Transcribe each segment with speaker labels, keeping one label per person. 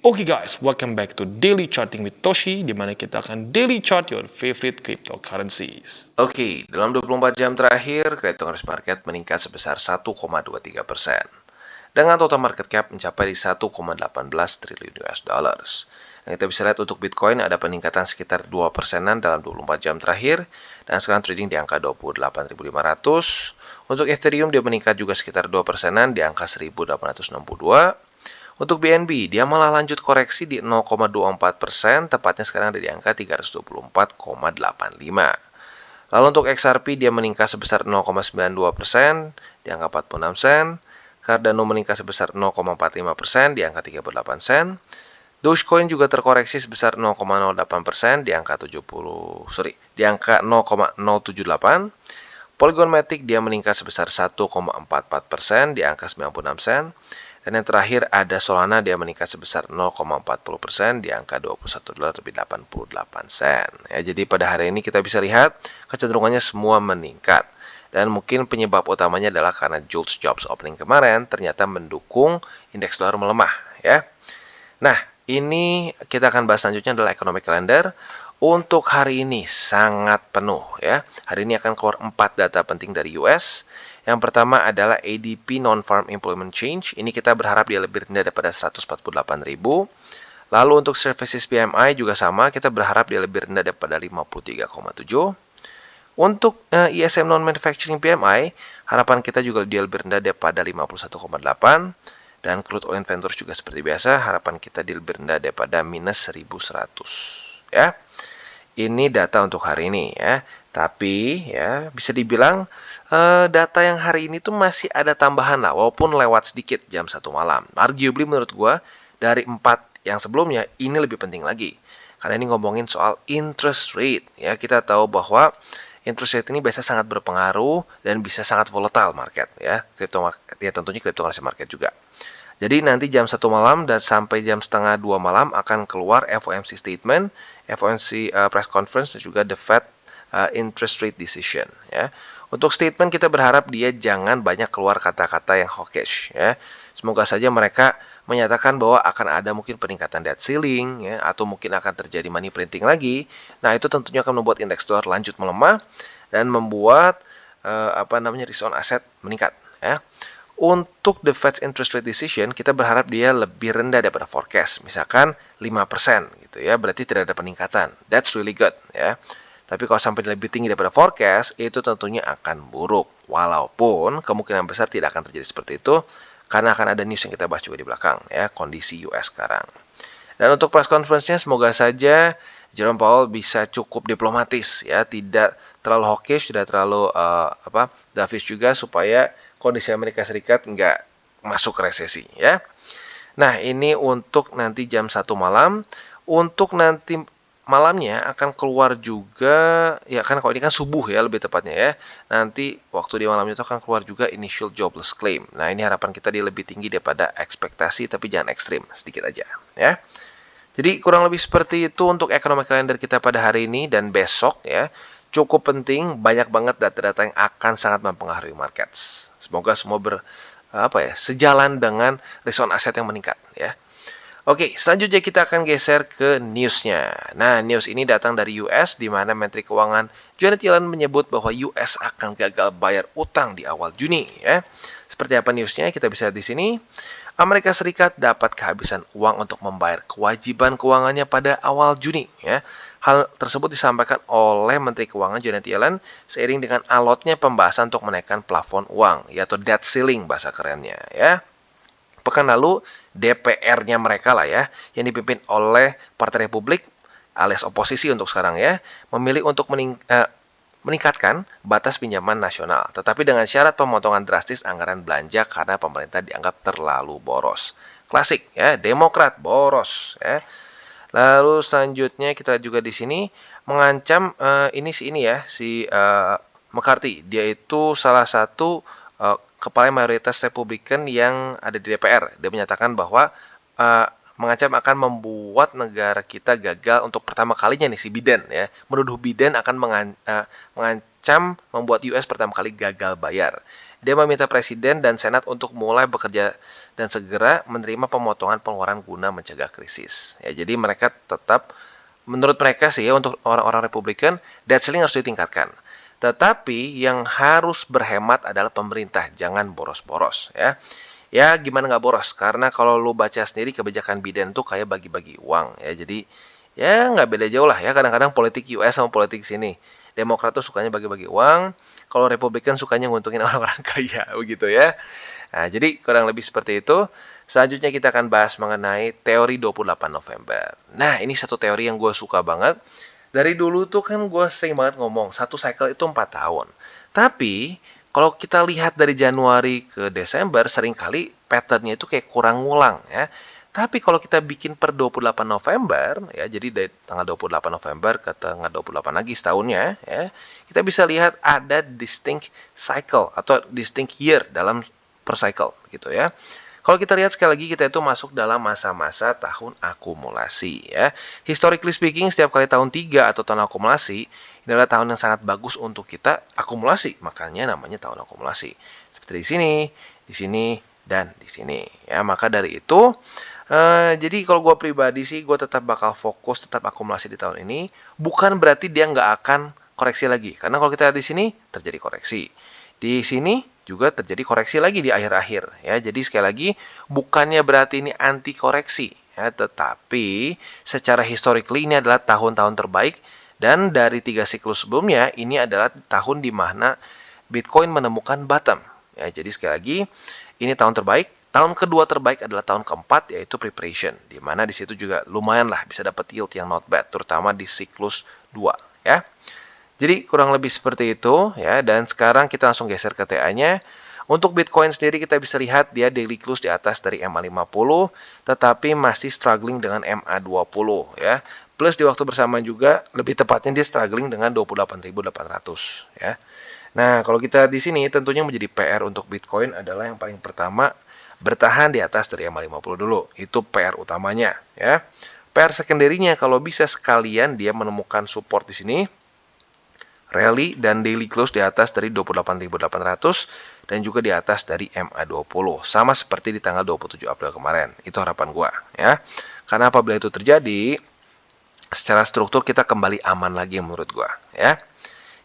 Speaker 1: Oke guys, welcome back to Daily Charting with Toshi, di mana kita akan daily chart your favorite cryptocurrencies.
Speaker 2: Oke, dalam 24 jam terakhir, cryptocurrency market meningkat sebesar 1,23%. Dengan total market cap mencapai di 1,18 triliun US dollars. Yang kita bisa lihat untuk Bitcoin ada peningkatan sekitar 2%-an dalam 24 jam terakhir, dan sekarang trading di angka 28.500. Untuk Ethereum dia meningkat juga sekitar 2%-an di angka 1.862. Untuk BNB, dia malah lanjut koreksi di 0,24%, tepatnya sekarang ada di angka 324,85. Lalu untuk XRP, dia meningkat sebesar 0,92%, di angka 46 sen. Cardano meningkat sebesar 0,45%, di angka 38 sen. Dogecoin juga terkoreksi sebesar 0,08%, di angka 0,078. Polygon Matic dia meningkat sebesar 1,44%, di angka 96 sen. Dan yang terakhir ada Solana, dia meningkat sebesar 0,40%, di angka 21 dolar lebih 88 sen. Ya, jadi pada hari ini kita bisa lihat kecenderungannya semua meningkat. Dan mungkin penyebab utamanya adalah karena Jolts Jobs Opening kemarin ternyata mendukung indeks dolar melemah. Ya. Nah, ini kita akan bahas selanjutnya adalah economic calendar. Untuk hari ini sangat penuh ya. Hari ini akan keluar 4 data penting dari US. Yang pertama adalah ADP Non-Farm Employment Change. Ini kita berharap dia lebih rendah daripada 148.000. Lalu untuk Services PMI juga sama, kita berharap dia lebih rendah daripada 53,7. Untuk ISM Non-Manufacturing PMI, harapan kita juga dia lebih rendah daripada 51,8. Dan crude oil inventories juga seperti biasa, harapan kita dia lebih rendah daripada minus 1.100. Ya. Ini data untuk hari ini ya. Tapi ya bisa dibilang data yang hari ini tuh masih ada tambahan lah, walaupun lewat sedikit jam 1 malam. Arguably menurut gua dari 4 yang sebelumnya ini lebih penting lagi. Karena ini ngomongin soal interest rate ya. Kita tahu bahwa interest rate ini biasa sangat berpengaruh dan bisa sangat volatile market ya. Crypto market ya, tentunya cryptocurrency market juga. Jadi nanti jam 1 malam dan sampai jam setengah 2 malam akan keluar FOMC statement, FOMC press conference, dan juga the Fed interest rate decision. Ya. Untuk statement kita berharap dia jangan banyak keluar kata-kata yang hawkish. Ya. Semoga saja mereka menyatakan bahwa akan ada mungkin peningkatan debt ceiling, ya, atau mungkin akan terjadi money printing lagi. Nah itu tentunya akan membuat indeks dolar lanjut melemah dan membuat risk on asset meningkat. Ya. Untuk the Fed's interest rate decision, kita berharap dia lebih rendah daripada forecast. Misalkan 5% gitu ya, berarti tidak ada peningkatan. That's really good ya. Tapi kalau sampai lebih tinggi daripada forecast, itu tentunya akan buruk. Walaupun kemungkinan besar tidak akan terjadi seperti itu, karena akan ada news yang kita bahas juga di belakang ya, kondisi US sekarang. Dan untuk press conference-nya semoga saja Jerome Powell bisa cukup diplomatis ya, tidak terlalu hawkish, tidak terlalu dovish juga, supaya kondisi Amerika Serikat nggak masuk resesi ya. Nah ini untuk nanti jam 1 malam. Untuk nanti malamnya akan keluar juga ya, kan kalau ini kan subuh ya lebih tepatnya ya. Nanti waktu di malam itu akan keluar juga initial jobless claim. Nah ini harapan kita dia lebih tinggi daripada ekspektasi, tapi jangan ekstrim, sedikit aja ya. Jadi kurang lebih seperti itu untuk economic calendar kita pada hari ini dan besok ya. Cukup penting, banyak banget data-data yang akan sangat mempengaruhi markets. Semoga semua sejalan dengan risk on asset yang meningkat ya. Oke, selanjutnya kita akan geser ke newsnya. Nah, news ini datang dari US, di mana Menteri Keuangan Janet Yellen menyebut bahwa US akan gagal bayar utang di awal Juni. Ya, seperti apa newsnya? Kita bisa lihat di sini. Amerika Serikat dapat kehabisan uang untuk membayar kewajiban keuangannya pada awal Juni. Ya, hal tersebut disampaikan oleh Menteri Keuangan Janet Yellen seiring dengan alotnya pembahasan untuk menaikkan plafon uang, yaitu debt ceiling bahasa kerennya. Ya. Pekan lalu DPR-nya mereka lah ya, yang dipimpin oleh Partai Republik alias oposisi untuk sekarang ya, memilih untuk meningkatkan batas pinjaman nasional, tetapi dengan syarat pemotongan drastis anggaran belanja karena pemerintah dianggap terlalu boros. Klasik ya, Demokrat boros ya. Lalu selanjutnya kita juga di sini mengancam si McCarthy. Dia itu salah satu kepala mayoritas Republikan yang ada di DPR. Dia menyatakan bahwa mengancam akan membuat negara kita gagal untuk pertama kalinya nih si Biden ya. Menuduh Biden akan mengancam membuat US pertama kali gagal bayar. Dia meminta Presiden dan Senat untuk mulai bekerja dan segera menerima pemotongan pengeluaran guna mencegah krisis. Ya, jadi mereka tetap, menurut mereka sih ya, untuk orang-orang Republikan, debt ceiling harus ditingkatkan. Tetapi yang harus berhemat adalah pemerintah, jangan boros-boros ya. Ya gimana nggak boros? Karena kalau lu baca sendiri kebijakan Biden tuh kayak bagi-bagi uang ya. Jadi ya nggak beda jauh lah ya. Kadang-kadang politik US sama politik sini. Demokrat tuh sukanya bagi-bagi uang. Kalau Republikan sukanya nguntungin orang-orang kaya begitu ya. Nah, jadi kurang lebih seperti itu. Selanjutnya kita akan bahas mengenai teori 28 November. Nah, ini satu teori yang gue suka banget. Dari dulu tuh kan gue sering banget ngomong, satu cycle itu 4 tahun. Tapi, kalau kita lihat dari Januari ke Desember, seringkali patternnya itu kayak kurang ngulang ya. Tapi kalau kita bikin per 28 November, ya, jadi dari tanggal 28 November ke tanggal 28 lagi setahunnya, ya, kita bisa lihat ada distinct cycle atau distinct year dalam per cycle, gitu ya. Kalau kita lihat sekali lagi, kita itu masuk dalam masa-masa tahun akumulasi ya. Historically speaking, setiap kali tahun 3 atau tahun akumulasi, ini adalah tahun yang sangat bagus untuk kita akumulasi. Makanya namanya tahun akumulasi. Seperti di sini, dan di sini. Ya, maka dari itu, jadi kalau gue pribadi sih, gue tetap bakal fokus, tetap akumulasi di tahun ini. Bukan berarti dia nggak akan koreksi lagi. Karena kalau kita lihat di sini, terjadi koreksi. Di sini juga terjadi koreksi lagi di akhir-akhir ya. Jadi sekali lagi bukannya berarti ini anti koreksi ya, tetapi secara historically ini adalah tahun-tahun terbaik dan dari 3 siklus sebelumnya ini adalah tahun di mana Bitcoin menemukan bottom ya. Jadi sekali lagi ini tahun terbaik. Tahun kedua terbaik adalah tahun keempat yaitu preparation, di mana di situ juga lumayan lah bisa dapat yield yang not bad terutama di siklus 2 ya. Jadi kurang lebih seperti itu ya, dan sekarang kita langsung geser ke TA-nya. Untuk Bitcoin sendiri kita bisa lihat dia daily close di atas dari MA50 tetapi masih struggling dengan MA20 ya. Plus di waktu bersamaan juga lebih tepatnya dia struggling dengan 28.800 ya. Nah, kalau kita di sini tentunya menjadi PR untuk Bitcoin adalah yang paling pertama bertahan di atas dari MA50 dulu. Itu PR utamanya ya. PR secondary-nya kalau bisa sekalian dia menemukan support di sini, rally dan daily close di atas dari 28.800 dan juga di atas dari MA20. Sama seperti di tanggal 27 April kemarin. Itu harapan gua ya. Karena apabila itu terjadi, secara struktur kita kembali aman lagi menurut gua ya.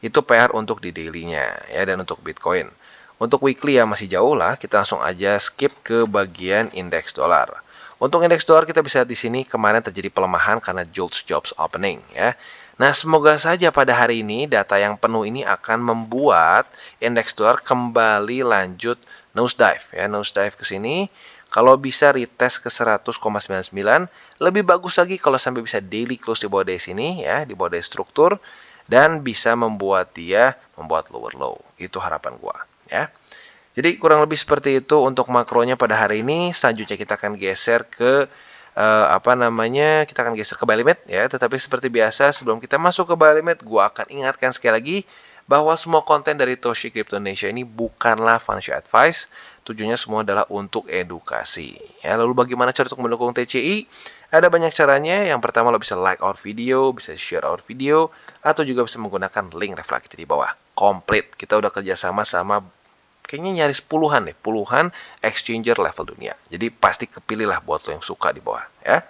Speaker 2: Itu PR untuk di daily-nya ya, dan untuk Bitcoin. Untuk weekly ya masih jauh lah, kita langsung aja skip ke bagian indeks dolar. Untuk indeks dolar kita bisa lihat di sini kemarin terjadi pelemahan karena JOLTS jobs opening ya. Nah, semoga saja pada hari ini data yang penuh ini akan membuat indeks dolar kembali lanjut nosedive ya, nosedive ke sini. Kalau bisa retest ke 100,99, lebih bagus lagi kalau sampai bisa daily close di bawah dari sini ya, di bawah dari struktur dan bisa membuat membuat lower low. Itu harapan gua ya. Jadi kurang lebih seperti itu untuk makronya pada hari ini. Selanjutnya kita akan geser ke kita akan geser ke buy limit ya. Tetapi seperti biasa sebelum kita masuk ke buy limit, gua akan ingatkan sekali lagi bahwa semua konten dari Toshi Crypto Indonesia ini bukanlah financial advice. Tujuannya semua adalah untuk edukasi. Ya, lalu bagaimana cara untuk mendukung TCI? Ada banyak caranya. Yang pertama lo bisa like our video, bisa share our video, atau juga bisa menggunakan link reflektif di bawah. Komplit. Kita udah kerjasama sama kayaknya nyaris puluhan exchanger level dunia. Jadi pasti kepilih lah buat lo yang suka di bawah ya.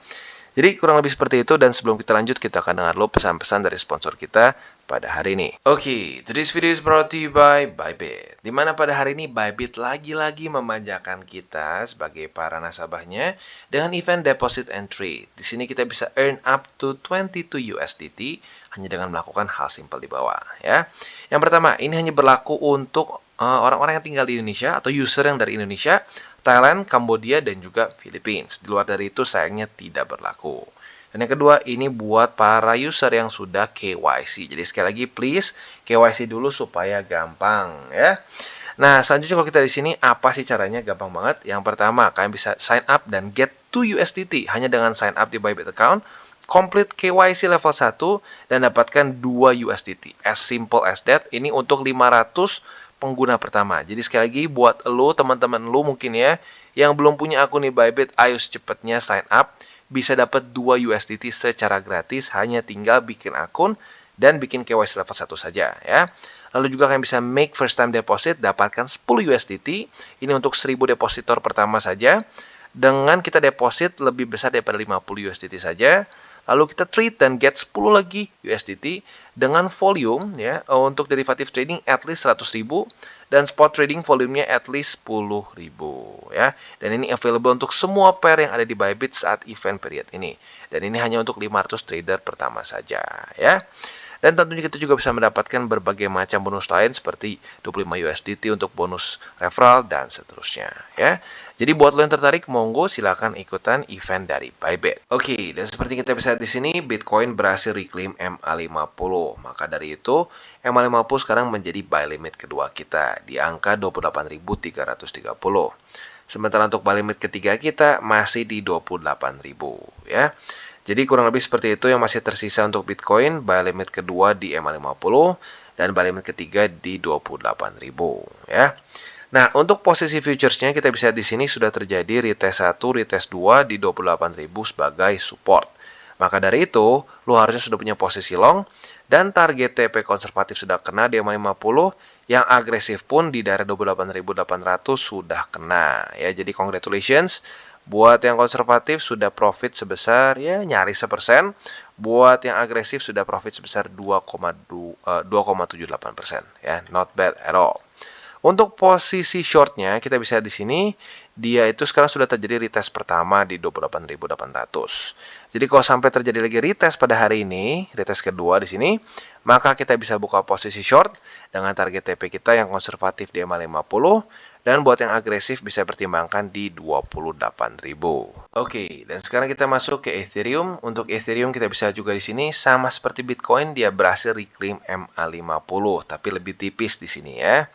Speaker 2: Jadi kurang lebih seperti itu, dan sebelum kita lanjut kita akan dengar lo pesan-pesan dari sponsor kita pada hari ini. Oke, today's video is brought to you by Bybit. Dimana pada hari ini Bybit lagi-lagi memanjakan kita sebagai para nasabahnya dengan event deposit and trade. Di sini kita bisa earn up to 22 USDT hanya dengan melakukan hal simpel di bawah ya. Yang pertama, ini hanya berlaku untuk orang-orang yang tinggal di Indonesia atau user yang dari Indonesia, Thailand, Kambodia, dan juga Philippines. Di luar dari itu sayangnya tidak berlaku. Dan yang kedua, ini buat para user yang sudah KYC. Jadi sekali lagi please KYC dulu supaya gampang ya. Nah, selanjutnya kalau kita di sini apa sih caranya? Gampang banget. Yang pertama, kalian bisa sign up dan get 2 USDT hanya dengan sign up di Bybit account. Complete KYC level 1 dan dapatkan 2 USDT. As simple as that. Ini untuk 500 pengguna pertama. Jadi sekali lagi buat lo, teman-teman lo mungkin ya, yang belum punya akun di Bybit, ayo secepatnya sign up. Bisa dapat 2 USDT secara gratis, hanya tinggal bikin akun dan bikin KYC level 1 saja ya. Lalu juga kalian bisa make first time deposit, dapatkan 10 USDT. Ini untuk 1000 depositor pertama saja. Dengan kita deposit lebih besar daripada 50 USDT saja. Lalu kita trade dan get 10 lagi USDT dengan volume ya untuk derivative trading at least 100.000 dan spot trading volumenya at least 10.000 ya. Dan ini available untuk semua pair yang ada di Bybit saat event period ini. Dan ini hanya untuk 500 trader pertama saja ya. Dan tentunya kita juga bisa mendapatkan berbagai macam bonus lain seperti 25 USDT untuk bonus referral dan seterusnya ya. Jadi buat lo yang tertarik, monggo silakan ikutan event dari Bybit. Oke, dan seperti kita bisa lihat di sini, Bitcoin berhasil reclaim MA50. Maka dari itu, MA50 sekarang menjadi buy limit kedua kita di angka 28.330. Sementara untuk buy limit ketiga kita masih di 28.000 ya. Jadi kurang lebih seperti itu yang masih tersisa untuk Bitcoin, buy limit kedua di MA50 dan buy limit ketiga di 28.000 ya. Nah, untuk posisi futuresnya kita bisa di sini sudah terjadi retest 1, retest 2 di 28.000 sebagai support. Maka dari itu, lo harusnya sudah punya posisi long dan target TP konservatif sudah kena di MA50, yang agresif pun di daerah 28.800 sudah kena ya. Jadi congratulations. Buat yang konservatif sudah profit sebesar ya nyaris 1%. Buat yang agresif sudah profit sebesar 2,78% ya. Not bad at all. Untuk posisi shortnya kita bisa di sini dia itu sekarang sudah terjadi retest pertama di 28.800. Jadi kalau sampai terjadi lagi retest pada hari ini, retest kedua di sini, maka kita bisa buka posisi short dengan target TP kita yang konservatif di MA50 dan buat yang agresif bisa pertimbangkan di 28.000. Oke, dan sekarang kita masuk ke Ethereum. Untuk Ethereum kita bisa juga di sini sama seperti Bitcoin dia berhasil reclaim MA50 tapi lebih tipis di sini ya.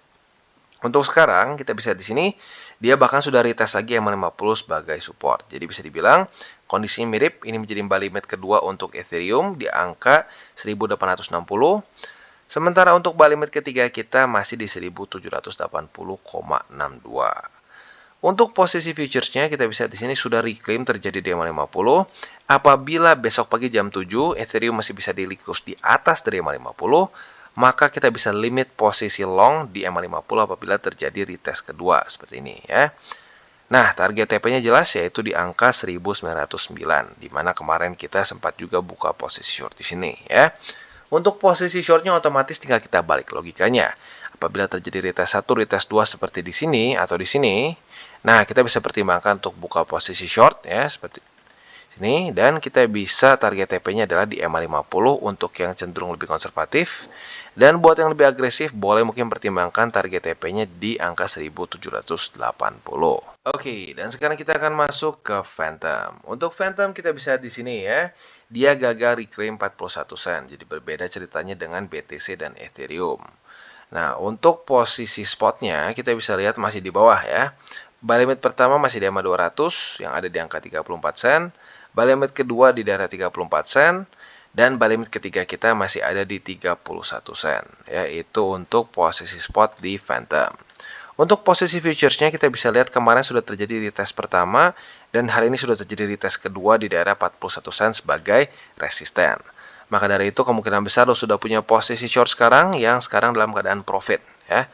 Speaker 2: Untuk sekarang kita bisa di sini dia bahkan sudah retest lagi MA50 sebagai support. Jadi bisa dibilang kondisinya mirip. Ini menjadi buy limit kedua untuk Ethereum di angka 1860. Sementara untuk buy limit ketiga kita masih di 1780,62. Untuk posisi futuresnya kita bisa di sini sudah reclaim terjadi di MA50. Apabila besok pagi jam 7 Ethereum masih bisa di liquidate di atas dari MA50, maka kita bisa limit posisi long di MA50 apabila terjadi retest kedua seperti ini ya. Nah, target TP-nya jelas yaitu di angka 1909 di mana kemarin kita sempat juga buka posisi short di sini ya. Untuk posisi shortnya otomatis tinggal kita balik logikanya. Apabila terjadi retest 1, retest 2 seperti di sini atau di sini, nah kita bisa pertimbangkan untuk buka posisi short ya seperti sini dan kita bisa target TP-nya adalah di MA50 untuk yang cenderung lebih konservatif dan buat yang lebih agresif boleh mungkin pertimbangkan target TP-nya di angka 1780. Oke, dan sekarang kita akan masuk ke Phantom. Untuk Phantom kita bisa di sini ya. Dia gagal reclaim 41 sen. Jadi berbeda ceritanya dengan BTC dan Ethereum. Nah, untuk posisi spotnya kita bisa lihat masih di bawah ya. Buy limit pertama masih di MA200 yang ada di angka 34 sen. Buy limit kedua di daerah 34 sen. Dan buy limit ketiga kita masih ada di 31 sen. Yaitu untuk posisi spot di Phantom. Untuk posisi futuresnya kita bisa lihat kemarin sudah terjadi retest pertama. Dan hari ini sudah terjadi retest kedua di daerah 41 sen sebagai resisten. Maka dari itu kemungkinan besar lo sudah punya posisi short sekarang yang sekarang dalam keadaan profit ya.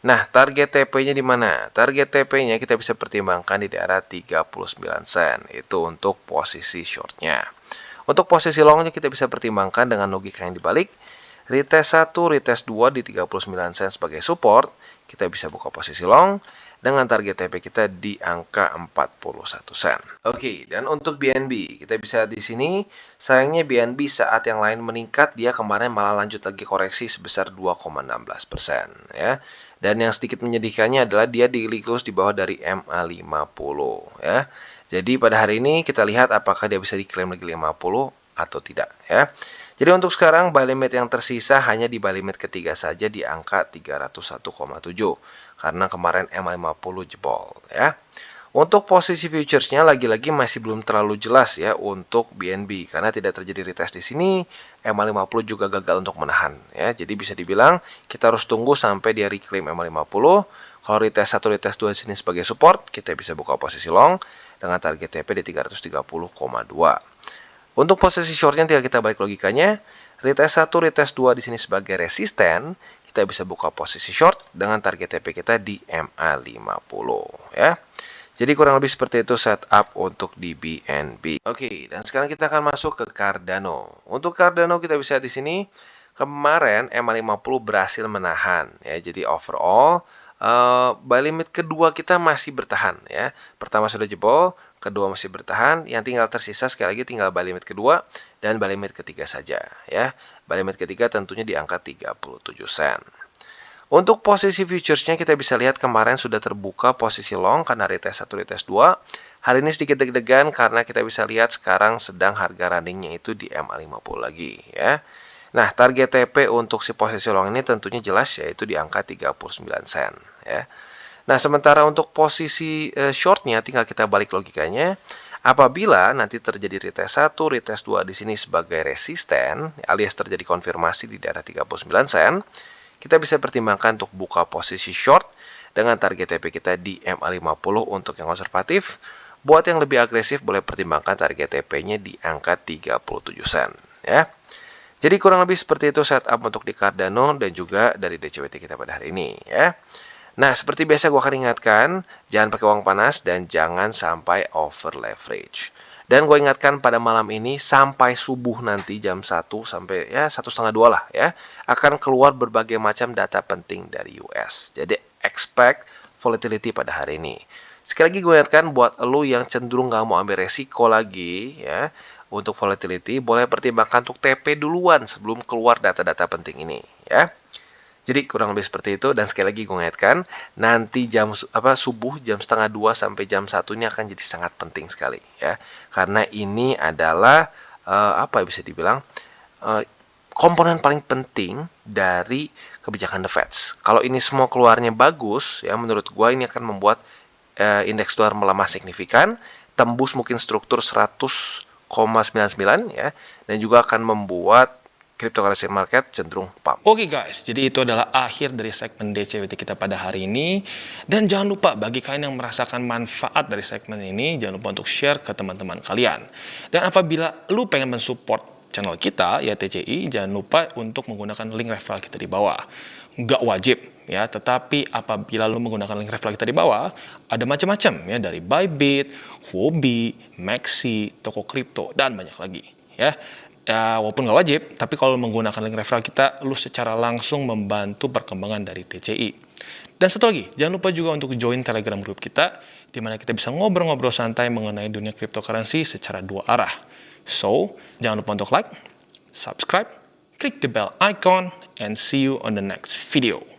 Speaker 2: Nah, target TP-nya di mana? Target TP-nya kita bisa pertimbangkan di daerah 39 sen. Itu untuk posisi short-nya. Untuk posisi long-nya kita bisa pertimbangkan dengan logika yang dibalik. Retest 1, retest 2 di 39 sen sebagai support. Kita bisa buka posisi long dengan target TP kita di angka 41 sen. Oke, dan untuk BNB kita bisa di sini sayangnya BNB saat yang lain meningkat dia kemarin malah lanjut lagi koreksi sebesar 2,16% ya. Dan yang sedikit menyedihkannya adalah dia di close di bawah dari MA50 ya. Jadi pada hari ini kita lihat apakah dia bisa diklaim lagi 50 atau tidak ya. Jadi untuk sekarang buy limit yang tersisa hanya di buy limit ketiga saja di angka 301,7 karena kemarin MA50 jebol ya. Untuk posisi futuresnya lagi-lagi masih belum terlalu jelas ya untuk BNB karena tidak terjadi retest di sini, MA50 juga gagal untuk menahan ya. Jadi bisa dibilang kita harus tunggu sampai dia reclaim MA50. Kalau retest 1, retest 2 di sini sebagai support, kita bisa buka posisi long dengan target TP di 330,2. Untuk posisi shortnya tinggal kita balik logikanya. Retest 1, retest 2 di sini sebagai resisten, kita kita bisa buka posisi short dengan target TP kita di MA50 ya. Jadi kurang lebih seperti itu setup untuk di BNB. Oke, dan sekarang kita akan masuk ke Cardano. Untuk Cardano kita bisa lihat di sini kemarin MA50 berhasil menahan ya. Jadi overall buy limit kedua kita masih bertahan ya. Pertama sudah jebol, kedua masih bertahan. Yang tinggal tersisa sekali lagi tinggal buy limit kedua dan buy limit ketiga saja ya. Buy limit ketiga tentunya di angka 37 sen. Untuk posisi futuresnya kita bisa lihat kemarin sudah terbuka posisi long karena retest 1, retest 2. Hari ini sedikit deg-degan karena kita bisa lihat sekarang sedang harga runningnya itu di MA50 lagi ya. Nah, target TP untuk si posisi long ini tentunya jelas yaitu di angka 39 sen ya. Nah, sementara untuk posisi shortnya tinggal kita balik logikanya. Apabila nanti terjadi retest 1, retest 2 di sini sebagai resisten alias terjadi konfirmasi di daerah 39 sen, kita bisa pertimbangkan untuk buka posisi short dengan target TP kita di MA50 untuk yang konservatif. Buat yang lebih agresif boleh pertimbangkan target TP-nya di angka 37 sen ya. Jadi kurang lebih seperti itu setup untuk di Cardano dan juga dari DCWT kita pada hari ini ya. Nah, seperti biasa gue akan ingatkan, jangan pakai uang panas dan jangan sampai over leverage. Dan gue ingatkan pada malam ini sampai subuh nanti jam 1 sampai ya 1:30 lah ya, akan keluar berbagai macam data penting dari US. Jadi expect volatility pada hari ini. Sekali lagi gue ingatkan buat lo yang cenderung nggak mau ambil resiko lagi ya, untuk volatility boleh pertimbangkan untuk TP duluan sebelum keluar data-data penting ini ya. Jadi kurang lebih seperti itu dan sekali lagi gue ingatkan nanti jam subuh jam 1:30 sampai jam 1 ini akan jadi sangat penting sekali ya. Karena ini adalah bisa dibilang komponen paling penting dari kebijakan The Fed. Kalau ini semua keluarnya bagus ya menurut gue ini akan membuat indeks dolar melemah signifikan, tembus mungkin struktur 100,99 ya dan juga akan membuat cryptocurrency market cenderung pump.
Speaker 1: Oke guys, jadi itu adalah akhir dari segmen DCWT kita pada hari ini. Dan jangan lupa bagi kalian yang merasakan manfaat dari segmen ini, jangan lupa untuk share ke teman-teman kalian. Dan apabila lu pengen mensupport channel kita, ya TCI, jangan lupa untuk menggunakan link referral kita di bawah. Nggak wajib ya, tetapi apabila lu menggunakan link referral kita di bawah, ada macam-macam ya, dari Bybit, Huobi, Maxi, toko kripto, dan banyak lagi ya. Ya, walaupun nggak wajib, tapi kalau menggunakan link referral kita, lu secara langsung membantu perkembangan dari TCI. Dan satu lagi, jangan lupa juga untuk join Telegram group kita, di mana kita bisa ngobrol-ngobrol santai mengenai dunia cryptocurrency secara dua arah. So, jangan lupa untuk like, subscribe, klik the bell icon, and see you on the next video.